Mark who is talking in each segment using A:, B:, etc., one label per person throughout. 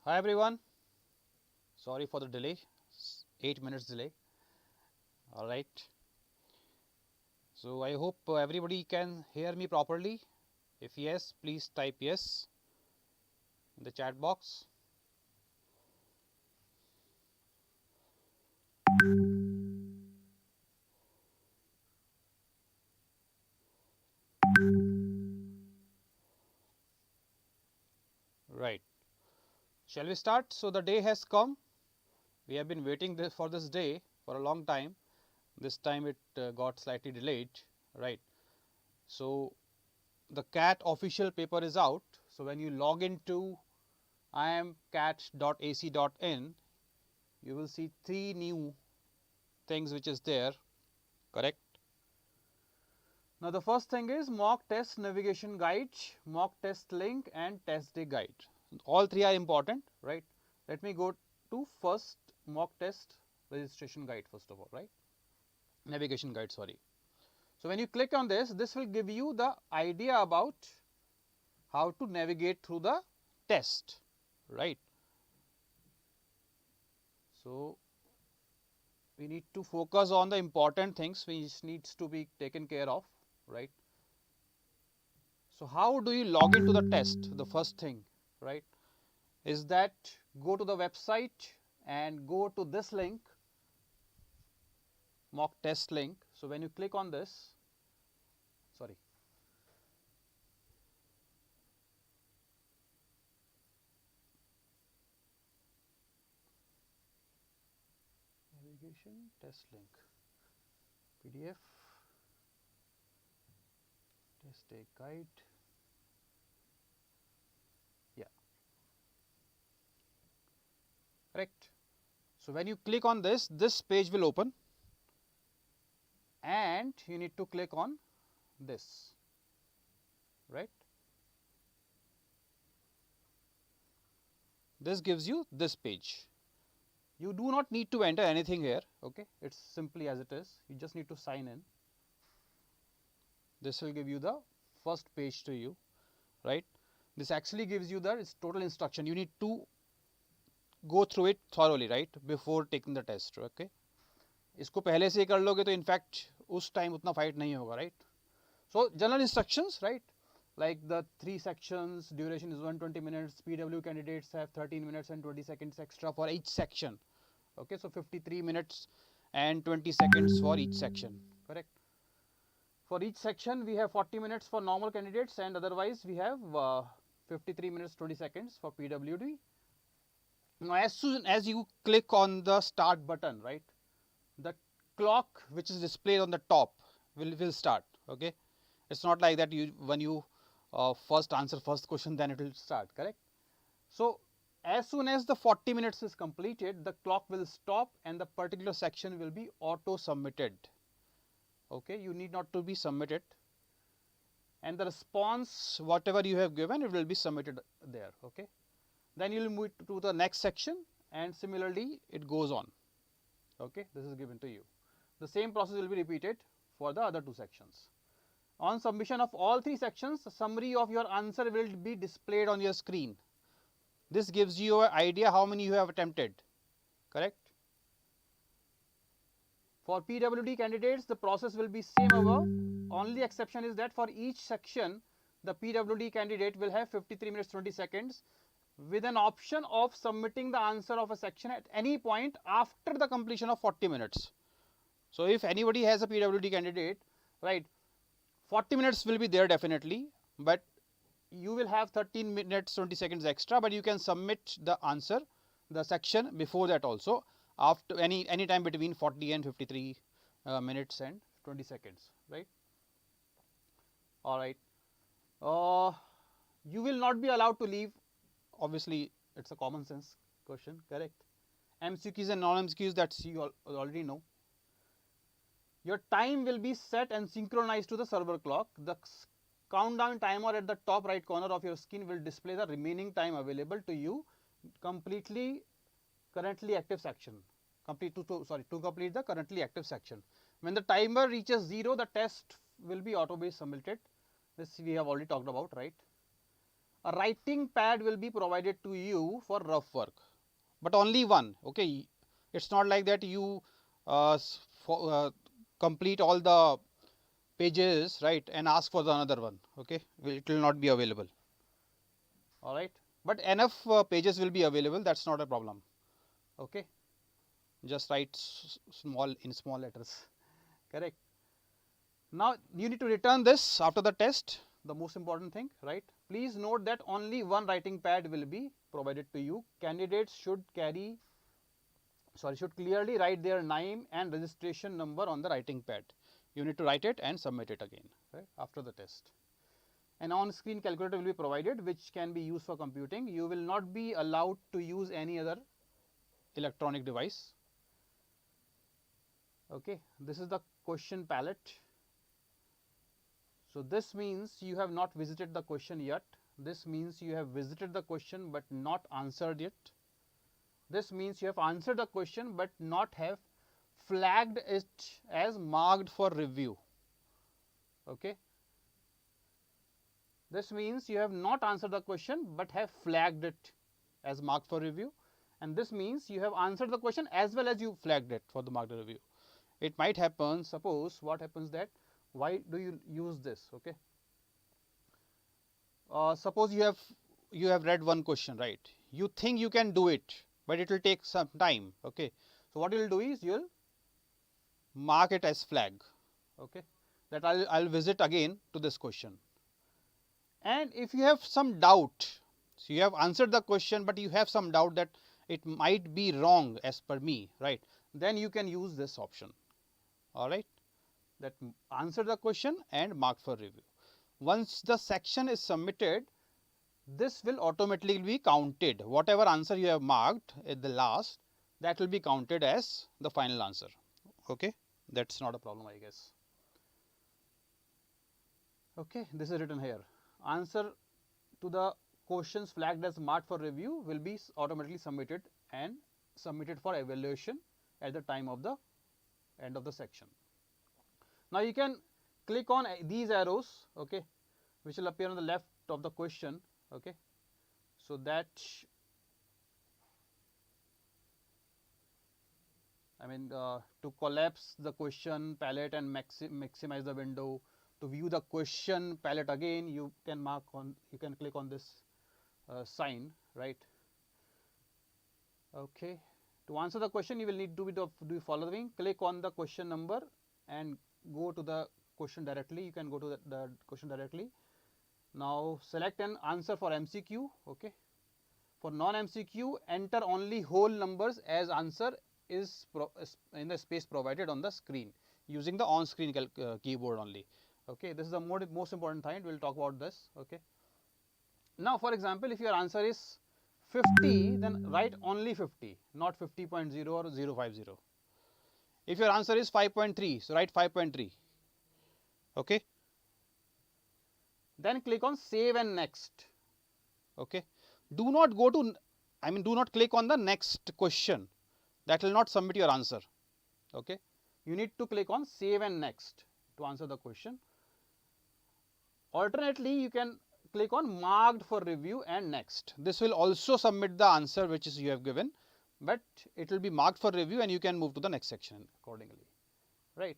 A: Hi everyone, sorry for the delay, 8 minutes delay. All right, so I hope everybody can hear me properly. If yes, please type yes in the chat box. Right, shall we start? So the day has come. We have been waiting for this day for a long time. This time it got slightly delayed. Right, so the CAT official paper is out. So when you log into iimcat.ac.in, you will see 3 new things which is there, correct? Now the first thing is mock test navigation guide, mock test link and test day guide. All three are important, right? Let me go to first mock test registration guide first of all, right? Navigation guide, sorry. So when you click on this, this will give you the idea about how to navigate through the test, right? So we need to focus on the important things which needs to be taken care of, right? So how do you log into the test? The first thing, right, is that go to the website and go to this link, mock test link. So when you click on this, sorry, navigation test link, PDF, test day guide, yeah, correct. So when you click on this, this page will open and you need to click on this, right? This gives you this page. You do not need to enter anything here, okay? It's simply as it is. You just need to sign in. This will give you the first page to you, right? This actually gives you the total instruction. You need to go through it thoroughly, right, before taking the test, okay? इसको पहले से ही कर लोगे तो in fact उस time उतना fight नहीं होगा, right? So general instructions, right? Like the 3 sections, duration is 120 minutes. PW candidates have 13 minutes and 20 seconds extra for each section. Okay, so 53 minutes and 20 seconds for each section, correct? For each section, we have 40 minutes for normal candidates and otherwise we have 53 minutes 20 seconds for PWD. Now, as soon as you click on the start button, right, the clock which is displayed on the top will start, okay? It's not like that you when you first answer first question then it will start, correct? So as soon as the 40 minutes is completed, the clock will stop and the particular section will be auto submitted. Okay, you need not to be submitted, and the response whatever you have given, it will be submitted there. Okay, then you will move to the next section and similarly it goes on. Okay, this is given to you. The same process will be repeated for the other 2 sections. On submission of all 3 sections, a summary of your answer will be displayed on your screen. This gives you an idea how many you have attempted, correct? For PWD candidates, the process will be same above. Only exception is that for each section, the PWD candidate will have 53 minutes 20 seconds with an option of submitting the answer of a section at any point after the completion of 40 minutes. So if anybody has a PWD candidate, right, 40 minutes will be there definitely, but you will have 13 minutes 20 seconds extra, but you can submit the answer, the section before that also, after any time between 40 and 53 minutes and 20 seconds, right? All right. You will not be allowed to leave. Obviously, it's a common sense question, correct? MCQs and non-MCQs, that's you already know. Your time will be set and synchronized to the server clock. The countdown timer at the top right corner of your screen will display the remaining time available to you completely currently active section. To complete the currently active section. When the timer reaches 0, the test will be auto-based submitted. This we have already talked about, right? a writing pad will be provided to you for rough work, but only one. Okay, it's not like that you complete all the pages, right, and ask for the another one. Okay, it will not be available. All right, but enough pages will be available. That's not a problem. Okay, just write small in small letters. Correct. Now you need to return this after the test. The most important thing, right? Please note that only one writing pad will be provided to you. Candidates should clearly write their name and registration number on the writing pad. You need to write it and submit it again, right, after the test. An on-screen calculator will be provided which can be used for computing. You will not be allowed to use any other electronic device. Okay, this is the question palette. So this means you have not visited the question yet. This means you have visited the question but not answered it. This means you have answered the question but not have flagged it as marked for review. Okay. This means you have not answered the question but have flagged it as marked for review, and this means you have answered the question as well as you flagged it for the marked review. It might happen, suppose what happens that, why do you use this? Okay, suppose you have read one question, right? You think you can do it, but it will take some time. Okay, so what you will do is you will mark it as flag. Okay, that I'll visit again to this question. And if you have some doubt, so you have answered the question but you have some doubt that it might be wrong as per me, right, then you can use this option. All right, that answer the question and mark for review. Once the section is submitted, this will automatically be counted. Whatever answer you have marked at the last, that will be counted as the final answer. Okay, that's not a problem, I guess. Okay, this is written here. Answer to the questions flagged as marked for review will be automatically submitted and submitted for evaluation at the time of the end of the section. Now you can click on these arrows, okay, which will appear on the left of the question. Okay, so that to collapse the question palette and maximize the window. To view the question palette again, you can click on this sign, right? Okay, to answer the question you will need to do the following. Click on the question number and go to the question directly. You can go to the question directly. Now select an answer for MCQ. Okay, for non-MCQ, enter only whole numbers as answer is in the space provided on the screen using the on-screen keyboard only. Okay, this is the most important thing. We'll talk about this. Okay, now for example, if your answer is 50, then write only 50, not 50.0 or 050. If your answer is 5.3, so write 5.3. Okay, then click on save and next. Okay, do not go to, do not click on the next question. That will not submit your answer. Okay, you need to click on save and next to answer the question. Alternately, you can click on marked for review and next. This will also submit the answer which is you have given, but it will be marked for review and you can move to the next section accordingly, right?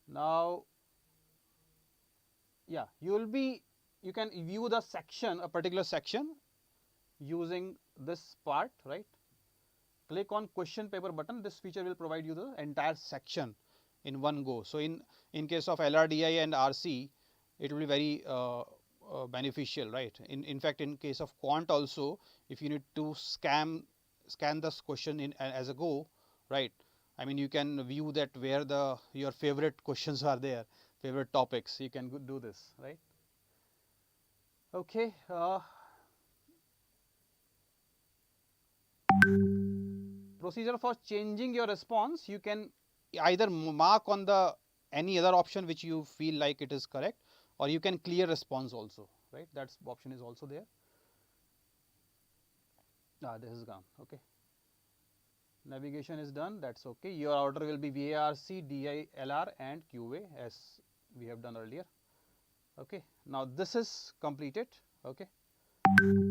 A: Now, yeah, you can view the section, a particular section using this part, right? Click on question paper button. This feature will provide you the entire section in one go. So in case of LRDI and RC, it will be very beneficial, right? In fact, in case of quant also, if you need to scan this question as a go, right? You can view that where your favorite questions are there, favorite topics. You can do this, right? Okay. Procedure for changing your response, you can either mark on the any other option which you feel like it is correct, or you can clear response also, right? That option is also there. This is gone. Okay, navigation is done. That's okay. Your order will be VARC, DILR and QA as we have done earlier. Okay, now this is completed. Okay,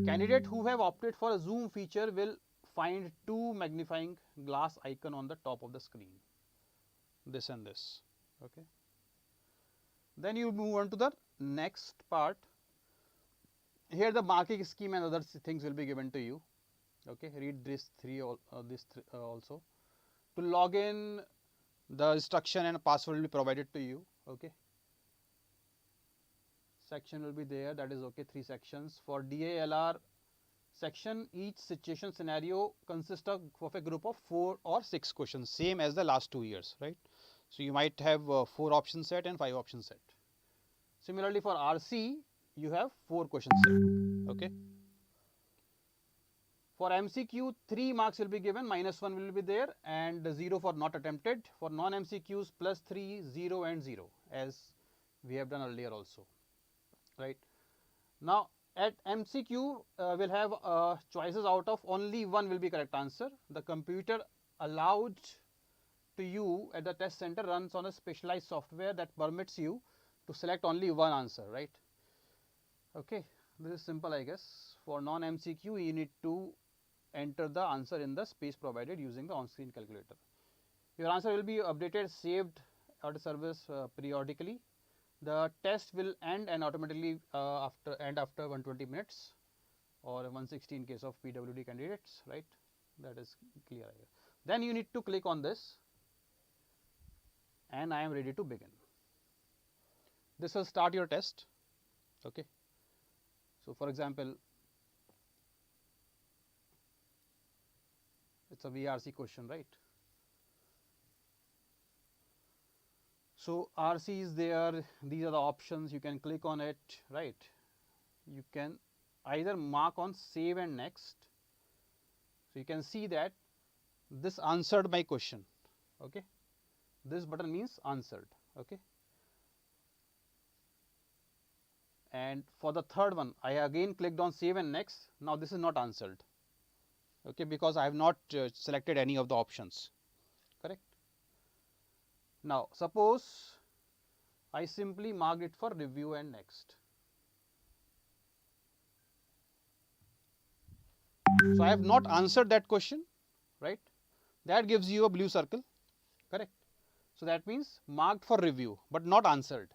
A: candidate who have opted for a zoom feature will find two magnifying glass icon on the top of the screen, this and this. Okay, then you move on to the next part. Here the marking scheme and other things will be given to you. Okay, read this also. To log in, the instruction and password will be provided to you. Okay, section will be there, that is okay. 3 sections for DALR section. Each situation scenario consists of a group of 4 or 6 questions, same as the last 2 years, right? So you might have 4 option set and 5 option set. Similarly for RC, you have 4 question set. Okay, for MCQ 3 marks will be given, -1 will be there, and 0 for not attempted. For non MCQs +3, 0 and 0, as we have done earlier also, right? Now at MCQ will have choices out of only one will be correct answer. The computer allowed to you at the test center runs on a specialized software that permits you to select only one answer, right? Okay, this is simple, I guess. For non MCQ, you need to enter the answer in the space provided using the on-screen calculator. Your answer will be updated, saved at a service periodically. The test will end and automatically after 120 minutes or 160 in case of PWD candidates, right? That is clear. Then you need to click on this, and I am ready to begin. This will start your test. Okay. So for example, it's a VRC question, right? So RC is there, these are the options, you can click on it, right? You can either mark on save and next. So you can see that this answered my question. Okay, this button means answered. Okay, and for the third one, I again clicked on save and next. Now this is not answered. Okay, because I have not selected any of the options. Correct. Now suppose I simply marked it for review and next. So I have not answered that question, right? That gives you a blue circle, correct? So that means marked for review but not answered.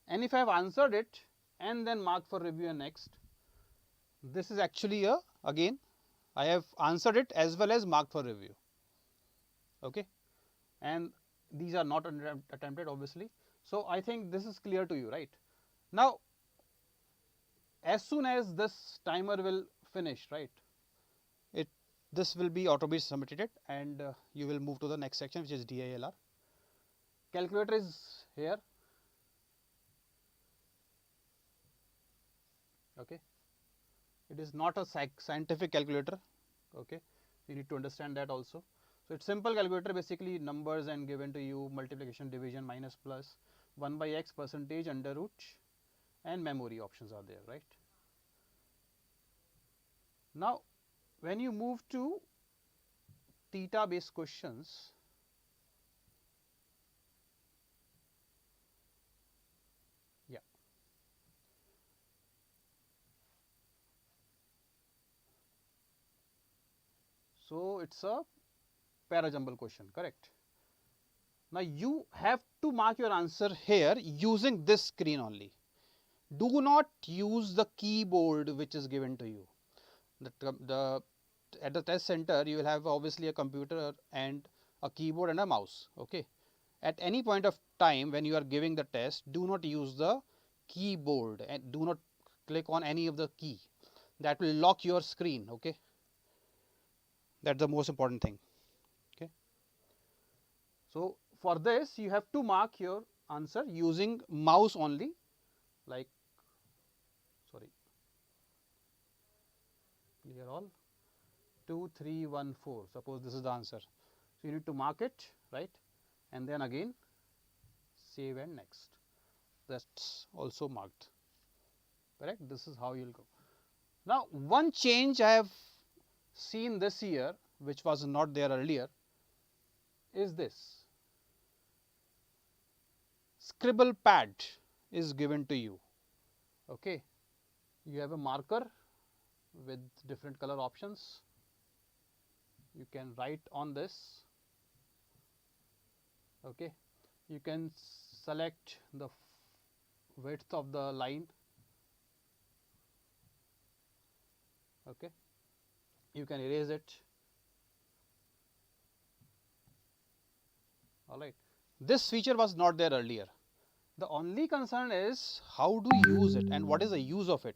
A: And if I have answered it and then marked for review and next, this is actually a, again I have answered it as well as marked for review. Okay, and these are not attempted obviously. So I think this is clear to you, right? Now as soon as this timer will finish, right, this will be automatically submitted, and you will move to the next section, which is DILR. Calculator is here. Okay, it is not a scientific calculator. Okay, you need to understand that also. So it's simple calculator, basically numbers and given to you, multiplication, division, minus, plus, 1 by x, percentage, under root, and memory options are there, right? Now when you move to theta based questions, yeah, so it's a parajumble question, correct? Now you have to mark your answer here using this screen only. Do not use the keyboard which is given to you. At the test center you will have obviously a computer and a keyboard and a mouse. Okay, at any point of time when you are giving the test, do not use the keyboard and do not click on any of the key. That will lock your screen. Okay, that's the most important thing. Okay, so for this you have to mark your answer using mouse only, like, sorry, clear all, 2 3 1 4, suppose this is the answer. So you need to mark it, right, and then again save and next. That's also marked, correct? This is how you'll go. Now one change I have seen this year which was not there earlier is this: scribble pad is given to you. Okay, you have a marker with different color options. You can write on this. Okay, you can select the width of the line. Okay, you can erase it. All right, this feature was not there earlier. The only concern is how do you use it and what is the use of it.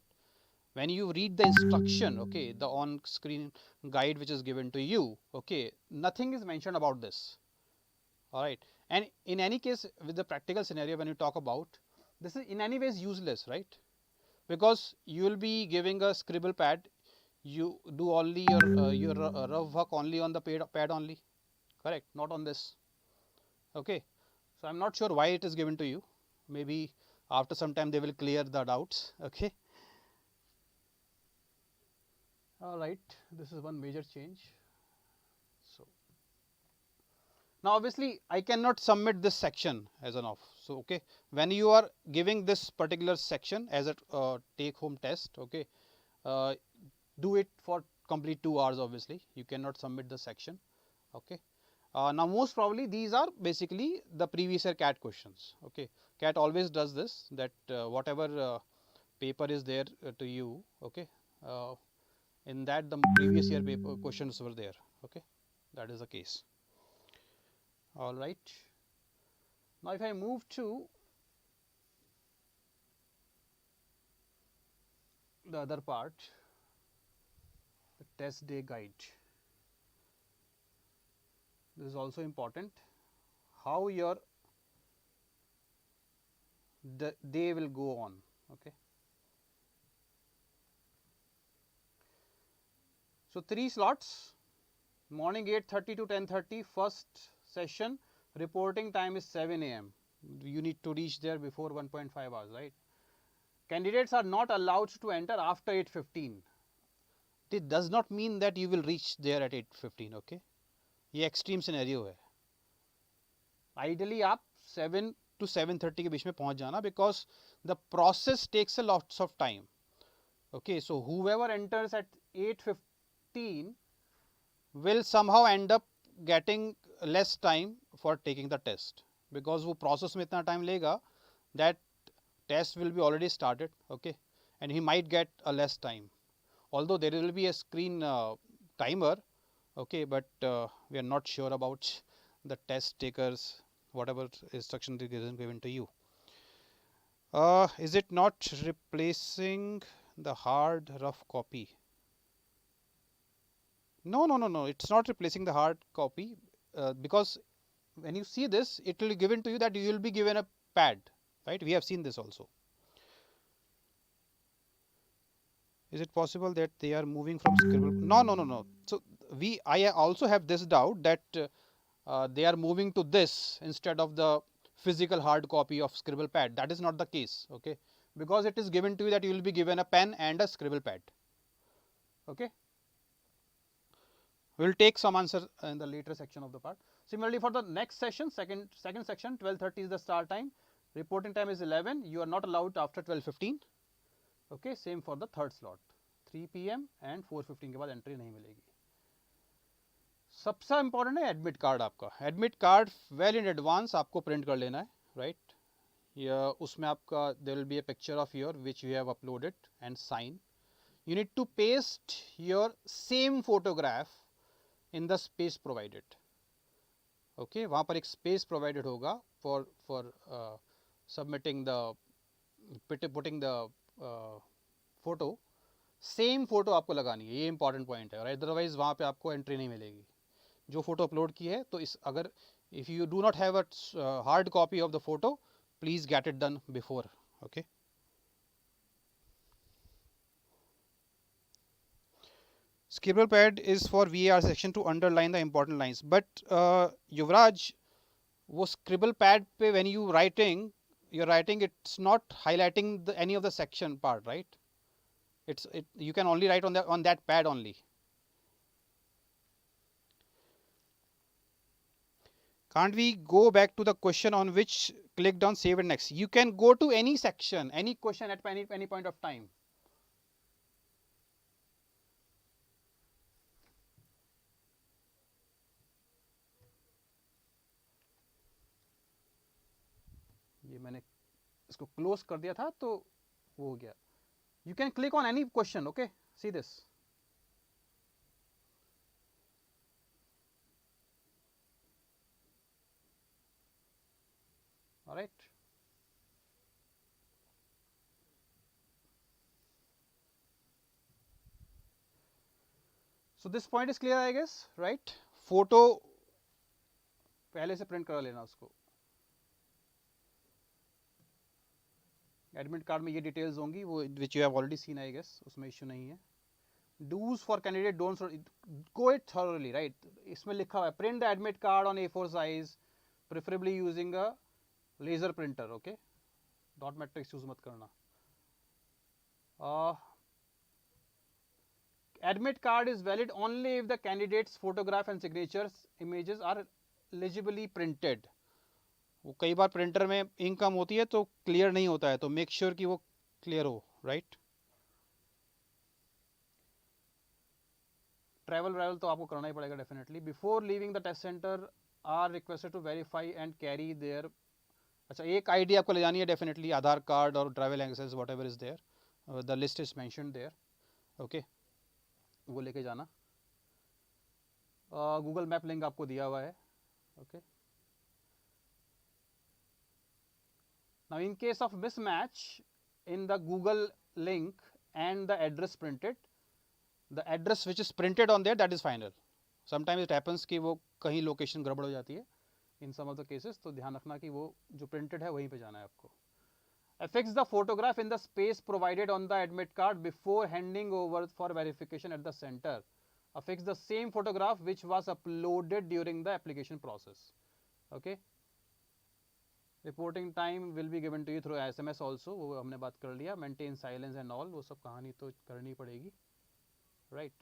A: When you read the instruction, okay, the on screen guide which is given to you, okay, nothing is mentioned about this. All right, and in any case with the practical scenario, when you talk about this, is in any ways useless, right? Because you will be giving a scribble pad, you do only your rough work only on the pad only, correct, not on this. Okay, so I'm not sure why it is given to you. Maybe after some time they will clear the doubts. Okay, all right, this is one major change. So now obviously I cannot submit this section as an off. So okay, when you are giving this particular section as a take home test, okay, uh, do it for complete 2 hours. Obviously you cannot submit the section. Okay, now most probably these are basically the previous year CAT questions. Okay, CAT always does this, that whatever paper is there to you, okay, in that the previous year paper questions were there. Okay, that is the case. All right, now if I move to the other part, the test day guide, this is also important, how your day will go on. Okay, so 3 slots, morning 8:30 to 10:30, first session, reporting time is 7 a.m. You need to reach there before 1.5 hours, right? Candidates are not allowed to enter after 8:15. It does not mean that you will reach there at 8:15. Okay, ये extreme scenario है. Ideally आप 7 to 7:30 के बीच में पहुंच जाना, because the process takes a lots of time. Okay, so whoever enters at 8:15 will somehow end up getting less time for taking the test, because वो process में इतना time लेगा that test will be already started. Okay, and he might get a less time, although there will be a screen timer. Okay, but we are not sure about the test takers, whatever instruction is given to you. Is it not replacing the hard rough copy? No, it's not replacing the hard copy, because when you see this, it will be given to you that you will be given a pad, right? We have seen this also. Is it possible that they are moving from scribble? No. So I also have this doubt that they are moving to this instead of the physical hard copy of scribble pad. That is not the case. Okay, because it is given to you that you will be given a pen and a scribble pad. Okay, we will take some answer in the later section of the part. Similarly, for the next session, second section, 12:30 is the start time. Reporting time is 11. You are not allowed after 12:15. Okay, same for the third slot, 3 PM and 4:15 के बाद entry नहीं मिलेगी. सबसे important है admit card. आपका admit card well in advance आपको print कर लेना है, राइट? या उसमें आपका there will be a picture of your which you have uploaded and sign. You need to paste your same photograph in the space provided. Okay, वहाँ पर एक स्पेस प्रोवाइडेड होगा for submitting the putting the photo. Same photo आपको लगानी है, ये important point है. और अदरवाइज वहाँ पे आपको एंट्री नहीं मिलेगी. जो फोटो अपलोड की है, तो इस अगर if you do not have a hard copy of the photo, please get it done before. Okay, scribble pad is for VAR section to underline the important lines. But Yuvraj, वो scribble pad पे when you you're writing, it's not highlighting any of the section part, right? You can only write on that pad only. Can't we go back to the question on which clicked on save and next? You can go to any section, any question at any point of time. ये मैंने इसको close कर दिया था तो वो हो गया. You can click on any question, okay? See this. All right. So this point is clear, I guess, right? Photo पहले से प्रिंट करा लेना उसको. एडमिट कार्ड में ये डिटेल्स होंगी वो which you have already seen, I guess, उसमें इश्यू नहीं है. Do's for candidate don'ts go it thoroughly, right. इसमें लिखा हुआ है print the admit card on A4 size preferably using a laser printer, okay. Dot matrix use मत करना. Admit card is valid only if the candidate's photograph and signatures images are legibly printed. वो कई बार printer में ink कम होती है तो clear नहीं होता है, तो मेक श्योर कि वो क्लियर हो, राइट. ट्रैवल तो आपको करना ही पड़ेगा definitely. Before leaving the test centre are requested to verify and carry there. अच्छा, एक आईडी आपको ले जानी है डेफिनेटली, आधार कार्ड और travel access whatever is there, the list is mentioned there, okay. वो लेके जाना. गूगल मैप लिंक आपको दिया हुआ है, okay. Now in case of mismatch in the Google link and the address printed, the address which is printed on there, that is final. Sometimes it happens कि वो कहीं लोकेशन गड़बड़ हो जाती है in some of the cases, तो ध्यान रखना कि वो जो printed है वहीं पे जाना है आपको. Affix the photograph in the space provided on the admit card before handing over for verification at the center. Affix the same photograph which was uploaded during the application process, okay. Reporting time will be given to you through SMS also, वो हमने बात कर लिया. Maintain silence and all, वो सब कहानी तो करनी पड़ेगी, राइट.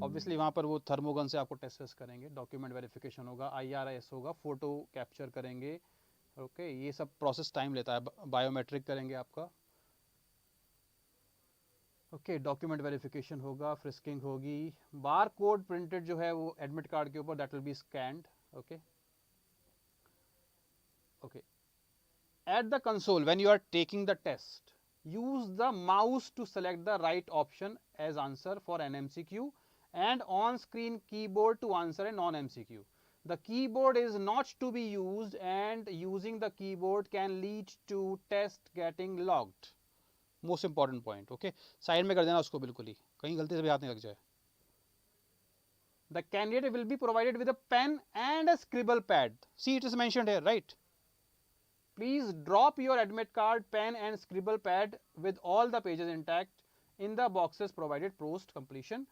A: ऑब्वियसली वहाँ पर वो थर्मोगन से आपको टेस्ट करेंगे. डॉक्यूमेंट वेरिफिकेशन होगा, IRS होगा, फोटो कैप्चर करेंगे, ओके. ये सब प्रोसेस टाइम लेता है. बायोमेट्रिक करेंगे आपका, ओके. डॉक्यूमेंट वेरिफिकेशन होगा, फ्रिस्किंग होगी. बार कोड प्रिंटेड जो है वो एडमिट कार्ड के ऊपर, that will be scanned, okay. Okay. At the console, when you are taking the test, use the mouse to select the right option as answer for an MCQ and on-screen keyboard to answer a non-MCQ. The keyboard is not to be used and using the keyboard can lead to test getting logged. Most important point, okay. Side में कर देना उसको बिल्कुल ही, कहीं गलती से भी हाथ नहीं लग जाए. The candidate will be provided with a pen and a scribble pad. See, it is mentioned here, right? Please drop your admit card, pen and scribble pad with all the pages intact in the boxes provided post completion.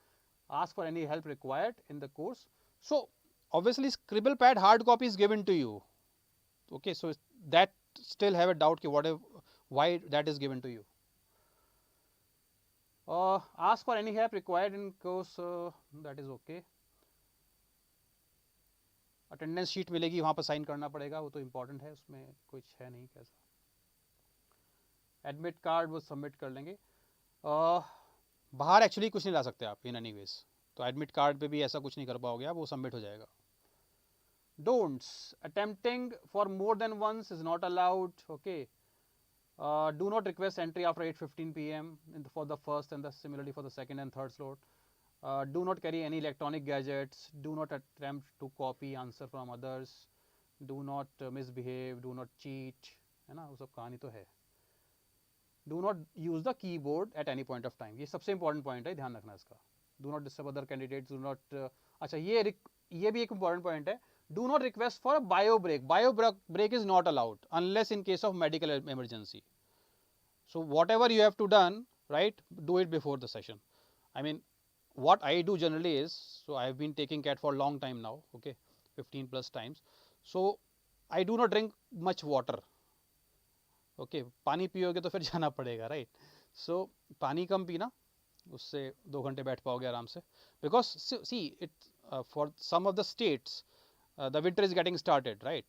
A: Ask for any help required in the course. So obviously scribble pad hard copy is given to you, okay. So that still have a doubt कि what if, why that is given to you. Ask for any help required in course, that is okay. Attendance sheet मिलेगी, वहाँ पर sign करना पड़ेगा, वो तो important है, उसमें कुछ है नहीं कैसा. एडमिट कार्ड वो सबमिट कर लेंगे. बाहर एक्चुअली कुछ नहीं ला सकते आप इन एनी वेज, तो एडमिट कार्ड पे भी ऐसा कुछ नहीं कर पाओगे आप, वो सबमिट हो जाएगा. Don'ts, attempting for more than once is not allowed, okay. Do not request entry after 8:15 PM for the first and similarly for the second and third slot. Do not carry any electronic gadgets. Do not attempt to copy answer from others. Do not misbehave. Do not cheat. है ना, वो सब कहानी तो है. Do not use the keyboard at any point of time. ये सबसे important point है, ध्यान रखना इसका. Do not disturb other candidates. Do not अच्छा ये भी एक important point है. Do not request for a bio break. Bio break is not allowed unless in case of medical emergency. So whatever you have to done, right, do it before the session. I mean, what I do generally is, so I have been taking CAT for a long time now, okay, 15 plus times. So I do not drink much water, okay. पानी पियोगे तो फिर जाना पड़ेगा, right. So पानी कम पीना, उससे 2 घंटे बैठ पाओगे आराम से. Because see it for some of the states the winter is getting started, right?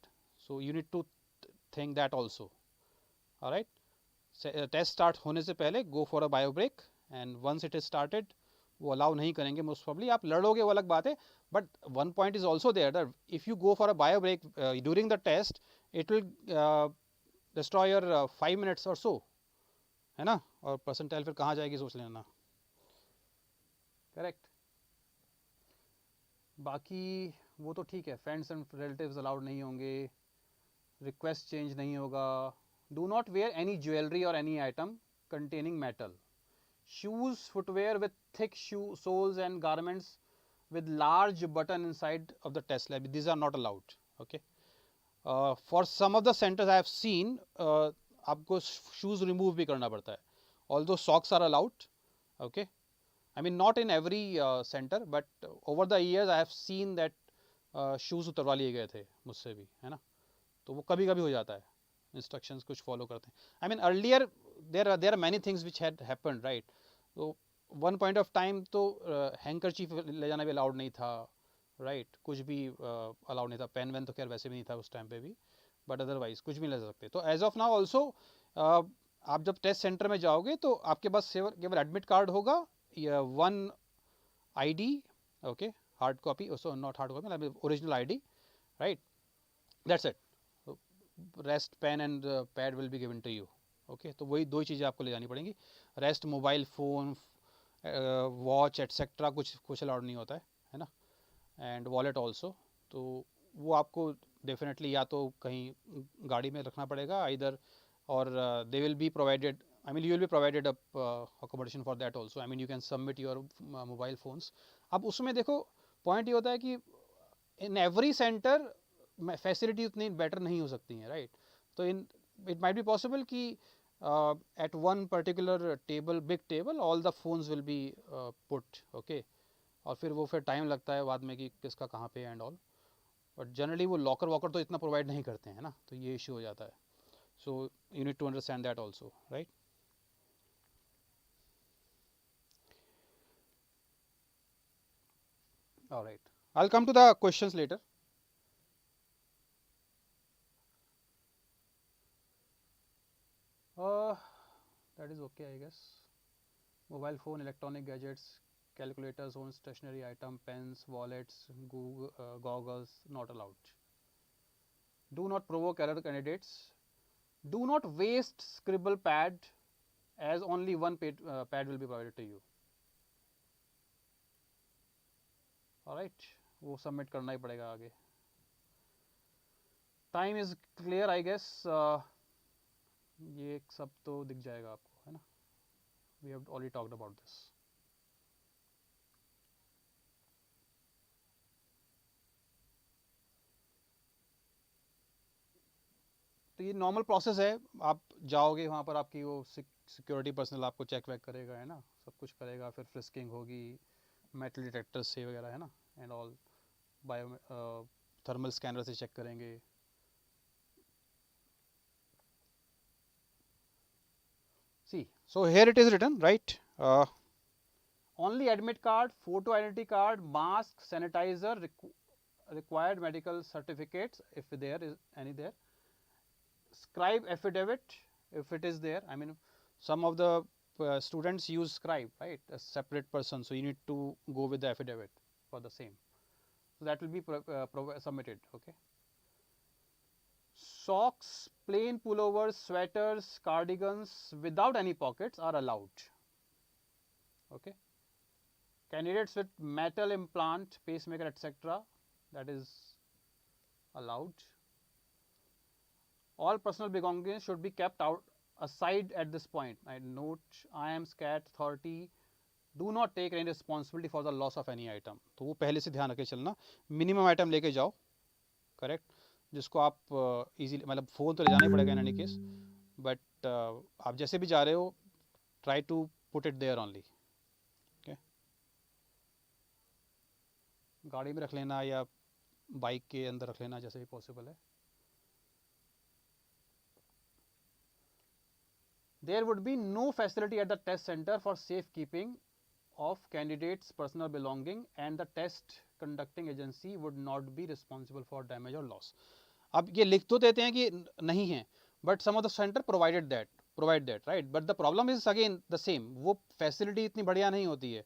A: So you need to think that also. All right, test start होने से पहले go for a bio break, and once it is started वो allow नहीं करेंगे most probably. आप लड़ोगे वो अलग बात है, but one point is also there that if you go for a bio break during the test it will destroy your 5 minutes or so, है ना, और परसेंटाइल फिर कहाँ जाएगी सोच लेना. करेक्ट. बाकी वो तो ठीक है, फ्रेंड्स एंड रिलेटिव्स अलाउड नहीं होंगे, रिक्वेस्ट चेंज नहीं होगा. Do not wear any jewelry or any item containing metal. Shoes, footwear with thick shoe soles and garments with large button inside of the test lab. These are not allowed. Okay. For some of the centers I have seen, आपको shoes remove भी करना पड़ता है. Although socks are allowed. Okay. I mean not in every center, but over the years I have seen that shoes उतरवा लिए गए थे मुझसे भी, है ना. तो वो कभी कभी हो जाता है, इंस्ट्रक्शंस कुछ फॉलो करते हैं. I mean earlier there are many things which had happened, right. तो वन पॉइंट ऑफ टाइम तो हैंकरचीफ ले जाना भी अलाउड नहीं था, राइट. कुछ भी अलाउड नहीं था. पेन वेन तो खैर वैसे भी नहीं था उस टाइम पे भी, बट अदरवाइज कुछ भी ले सकते. तो एज ऑफ नाउ ऑल्सो आप जब टेस्ट सेंटर में जाओगे तो आपके पास केवल एडमिट कार्ड होगा, one ID, okay, hard copy, not hard copy, original ID, right. That's it. Rest pen and pad will be given to you. Okay, तो वही दो ही चीज़ें आपको ले जानी पड़ेंगी. Rest mobile phone, watch etcetera कुछ अलाउड नहीं होता है ना. And wallet also. तो वो आपको डेफिनेटली या तो कहीं गाड़ी में रखना पड़ेगा इधर, और they will be provided, I mean you will be provided accommodation for that also. I mean you can submit your mobile phones. अब उसमें देखो पॉइंट ये होता है कि इन एवरी सेंटर फैसिलिटी उतनी बेटर नहीं हो सकती हैं, राइट. तो in it might be possible कि at one particular table, big table, all the phones will be put. Okay, और फिर टाइम लगता है बाद में कि किसका कहाँ पे एंड ऑल. बट जनरली वो लॉकर वॉकर तो इतना प्रोवाइड नहीं करते हैं ना, तो ये इशू हो जाता है. So you need to understand that also, right. Alright, I will come to the questions later. That is okay, I guess. Mobile phone, electronic gadgets, calculators, own stationary item, pens, wallets, goggles, not allowed. Do not provoke error candidates. Do not waste scribble pad, as only one pad will be provided to you. Alright, वो submit करना ही पड़ेगा आगे. Time is clear, I guess. ये सब तो दिख जाएगा आपको, है ना. We have already talked about this. तो ये नॉर्मल प्रोसेस है. आप जाओगे वहाँ पर, आपकी वो सिक्योरिटी पर्सनल आपको चेक वैक करेगा, है ना, सब कुछ करेगा. फिर फ्रिस्किंग होगी मेटल डिटेक्टर से वगैरह, है ना, and all. Bio thermal scanner से चेक करेंगे. See, so here it is written, right. Only admit card, photo identity card, mask, sanitizer, required medical certificates if there is any there. Scribe affidavit if it is there. I mean, some of the students use scribe, right, a separate person, so you need to go with the affidavit for the same. So that will be submitted. Okay. Socks, plain pullovers, sweaters, cardigans without any pockets are allowed. Okay. Candidates with metal implant, pacemaker, etc., that is allowed. All personal belongings should be kept out aside at this point. I note IIM SCAT authority do not take any responsibility for the loss of any item. तो वो पहले से ध्यान रखे चलना. Minimum item लेके जाओ, correct, जिसको आप इजीली, मतलब फ़ोन तो ले जाना ही पड़ेगा इन एनी केस, बट आप जैसे भी जा रहे हो try to put it there only. Okay, गाड़ी में रख लेना या बाइक के अंदर रख लेना जैसे भी पॉसिबल है. There would be no facility at the test center for safe keeping of candidates' personal belonging, and the test conducting agency would not be responsible for damage or loss. अब ये लिख तो देते हैं कि नहीं है, but some of the center provide that, right? But the problem is again the same, वो facility इतनी बढ़िया नहीं होती है,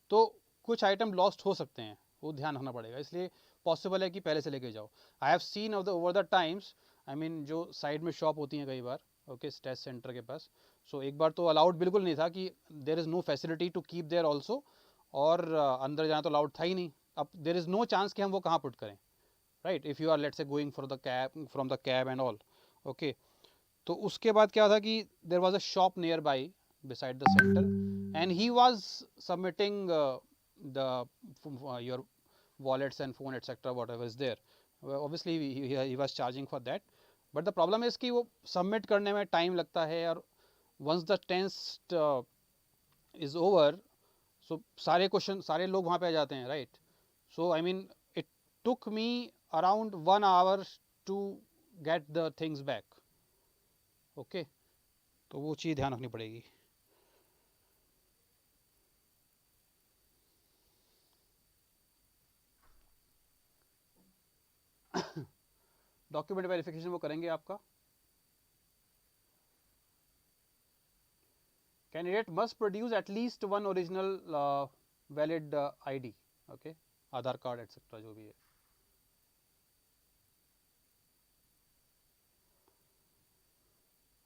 A: तो कुछ आइटम लॉस्ट हो सकते हैं, वो ध्यान रखना पड़ेगा, इसलिए पॉसिबल है कि पहले से लेके जाओ. I have seen over the times, I mean जो साइड में शॉप होती हैं कई बार, ओके, टेस्ट सेंटर के पास, सो एक बार तो अलाउड बिल्कुल नहीं था कि there is no facility to keep there also, और अंदर जाना तो अलाउड था ही नहीं. अब देर इज़ नो चांस कि हम वो कहाँ पुट करें, right, if you are let's say going for the cab from the cab and all, okay. तो उसके बाद क्या था कि there was a shop nearby beside the center, and he was submitting the your wallets and phone etc whatever is there. Obviously he was charging for that, but the problem is कि वो submit करने में time लगता है, और once the test is over, so सारे question सारे लोग वहाँ पे आ जाते हैं, right? So I mean it took me around 1 hour to get the things back, okay. तो वो चीज़ ध्यान रखनी पड़ेगी. डॉक्यूमेंट वेरिफिकेशन वो करेंगे आपका. Candidate must produce at least one original valid ID, okay, Aadhaar card etcetera जो भी है.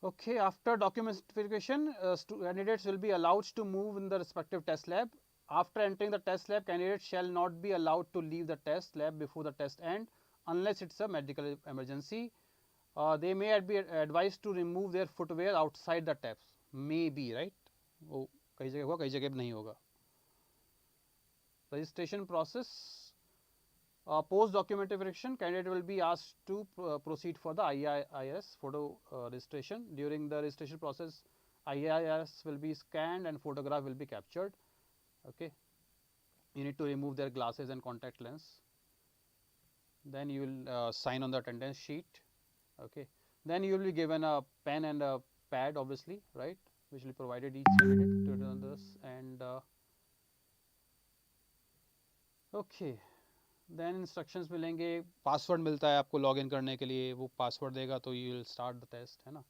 A: Okay, after document verification, candidates will be allowed to move in the respective test lab. After entering the test lab, candidates shall not be allowed to leave the test lab before the test end unless it's a medical emergency. They may be advised to remove their footwear outside the test. May be, right? वो कई जगह होगा, कई जगह नहीं होगा. Registration process. Post document verification, candidate will be asked to proceed for the IIS photo registration. During the registration process, IIS will be scanned and photograph will be captured. Okay, you need to remove their glasses and contact lens. Then you will sign on the attendance sheet. Okay, then you will be given a pen and a pad, obviously, right, which will be provided each candidate to run this. And okay, then instructions मिलेंगे, password मिलता है आपको login करने के लिए, वो password देगा तो you will start the test, है ना.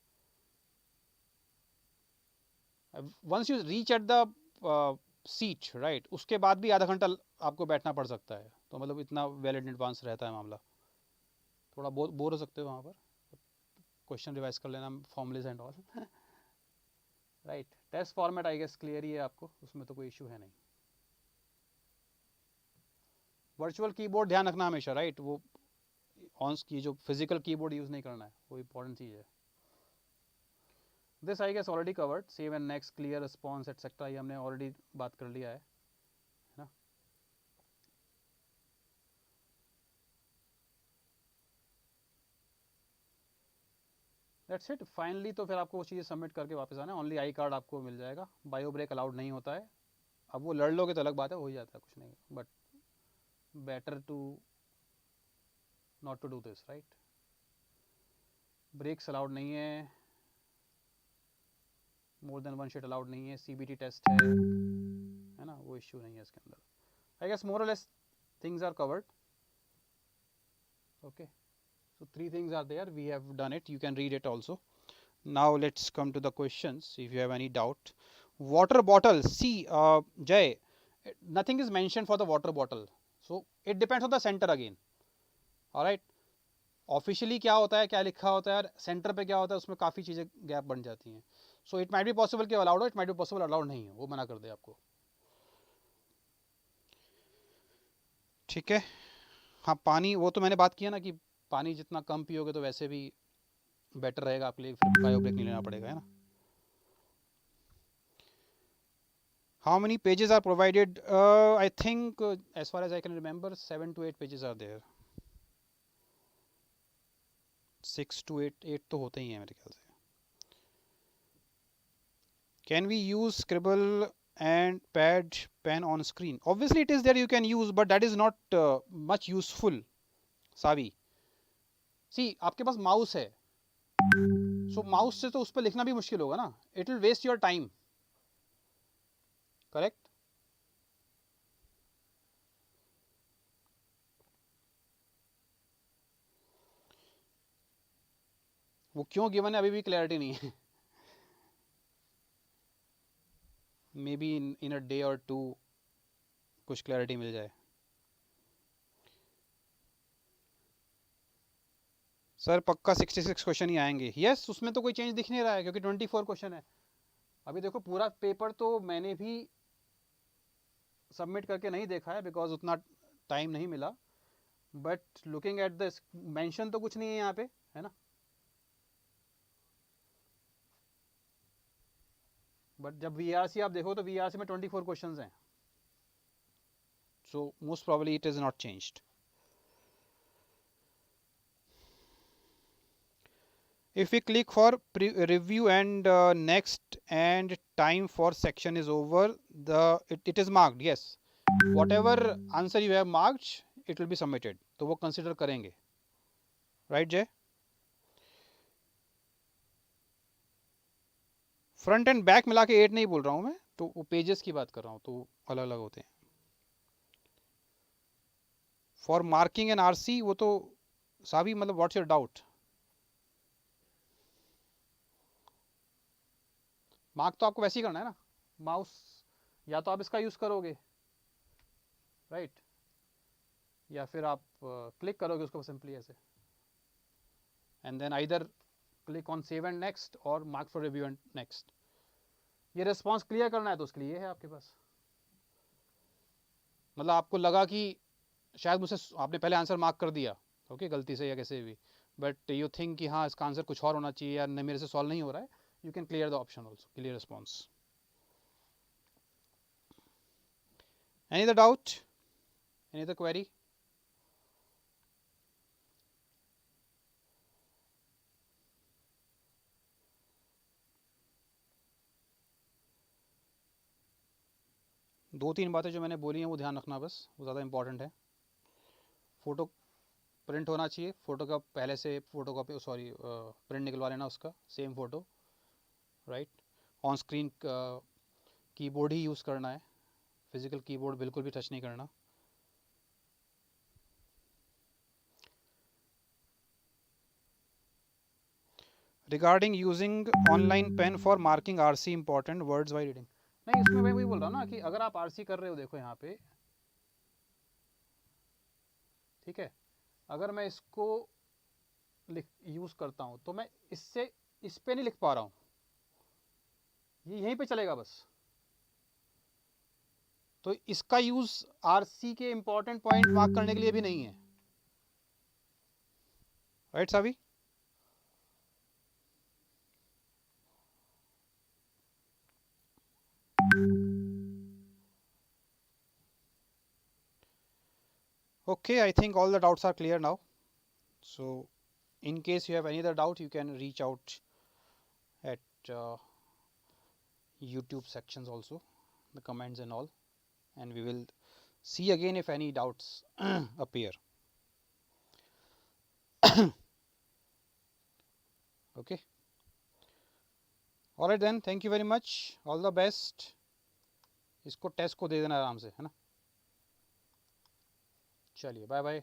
A: Once you reach at the seat, right, उसके बाद भी आधा घंटा आपको बैठना पड़ सकता है, तो मतलब इतना वेल इन एडवांस रहता है मामला. थोड़ा बोर हो सकते हो वहाँ पर, क्वेश्चन रिवाइज कर लेना, formulas and all, right. Test format I guess clear ही है आपको, उसमें तो कोई इशू है नहीं. वर्चुअल कीबोर्ड ध्यान रखना हमेशा, राइट, वो ऑन की जो फिजिकल कीबोर्ड यूज नहीं करना है, वो इंपॉर्टेंट चीज़ है. This I guess already covered, save and next, clear response etcetera, ये हमने ऑलरेडी बात कर लिया है ना. That's it. फाइनली तो फिर आपको वो चीज़ें सबमिट करके वापस आना है. ओनली आई कार्ड आपको मिल जाएगा, बायो ब्रेक अलाउड नहीं होता है. अब वो लड़ लोगे तो अलग बात है, हो ही जाता है, कुछ नहीं, but better to not to do this, right. breaks allowed नहीं है, more than one sheet allowed नहीं है, CBT टेस्ट है ना, वो इश्यू नहीं है इसके अंदर. I guess more or less things are covered. Okay, so 3 things are there, we have done it, you can read it also. Now let's come to the questions. If you have any doubt, water bottle, see Jay, nothing is mentioned for the water bottle, so it depends on the center again. Alright, officially क्या होता है, क्या लिखा होता है, और centre पे क्या होता है, उसमें काफ़ी चीज़ें गैप बन जाती हैं. So it might be possible कि अलाउड हो, it might be possible allowed नहीं हो, वो मना कर दे आपको. ठीक है. हाँ, पानी वो तो मैंने बात किया ना कि पानी जितना कम पियोगे तो वैसे भी बेटर रहेगा आपके लिए, फिर बायो ब्रेक नहीं लेना पड़ेगा, है ना. How many pages are provided? I think as far as I can remember 7 to 8 pages are there. 6 to 8 तो होते ही हैं मेरे ख्याल से. Can we use scribble and pad pen on screen? Obviously it is there, you can use, but that is not much useful. Saavi, see आपके पास mouse है, so mouse से तो उस पर लिखना भी मुश्किल होगा ना, it will waste your time, correct. वो क्यों गिवन है अभी भी क्लैरिटी नहीं है. May be in a day और टू कुछ क्लैरिटी मिल जाए. सर पक्का 66 क्वेश्चन ही आएंगे. यस, उसमें तो कोई चेंज दिख नहीं रहा है क्योंकि 24 क्वेश्चन है. अभी देखो पूरा पेपर तो मैंने भी सबमिट करके नहीं देखा है बिकॉज उतना टाइम नहीं मिला. But looking at this mention तो कुछ नहीं है यहाँ पे, है ना. बट जब वीआरसी आप देखो तो वीआरसी में 24 क्वेश्चंस हैं. So most probably it is not changed. If we click for review and next and time for section is over, it is marked. Yes, whatever answer you have marked, it will be submitted. तो वो consider करेंगे. Right, Jay? Front end back मिला के 8 नहीं बोल रहा हूँ मैं, तो वो पेजेस की बात कर रहा हूँ, तो अलग अलग होते हैं. फॉर मार्किंग एंड आरसी वो तो साभी, मतलब व्हाट्स योर डाउट. मार्क तो आपको वैसे ही करना है ना. माउस या तो आप इसका यूज करोगे, राइट, या फिर आप क्लिक करोगे उसको सिंपली ऐसे, and then either click on save and next और mark for review and next. ये रिस्पॉन्स क्लियर करना है तो उसके लिए है आपके पास. मतलब आपको लगा कि शायद मुझसे आपने पहले आंसर मार्क कर दिया, ओके, गलती से या कैसे भी, बट यू थिंक कि हाँ इसका आंसर कुछ और होना चाहिए या मेरे से सॉल्व नहीं हो रहा है, you can clear the option also, clear response. Any other doubt? Any other query? दो तीन बातें जो मैंने बोली हैं वो ध्यान रखना बस, वो ज़्यादा इंपॉर्टेंट है. फ़ोटो प्रिंट होना चाहिए, फ़ोटो का पहले से फ़ोटो कॉपी, सॉरी प्रिंट निकलवा लेना उसका, same photo, right. On screen keyboard ही यूज़ करना है, फिजिकल कीबोर्ड बिल्कुल भी टच नहीं करना. Regarding using online pen for marking RC important words by reading. नहीं, इसमें मैं वही बोल रहा हूँ ना कि अगर आप आरसी कर रहे हो, देखो यहाँ पे, ठीक है, अगर मैं इसको यूज करता हूं तो मैं इससे इस पे नहीं लिख पा रहा हूं, ये यहीं पे चलेगा बस. तो इसका यूज आरसी के इंपॉर्टेंट पॉइंट मार्क करने के लिए भी नहीं है, right Savi. Okay, I think all the doubts are clear now. So in case you have any other doubt, you can reach out at YouTube sections also, the comments and all, and we will see again if any doubts appear. Okay, all right then, thank you very much, all the best. इसको test को दे देना आराम से, है ना. चलिए, bye bye.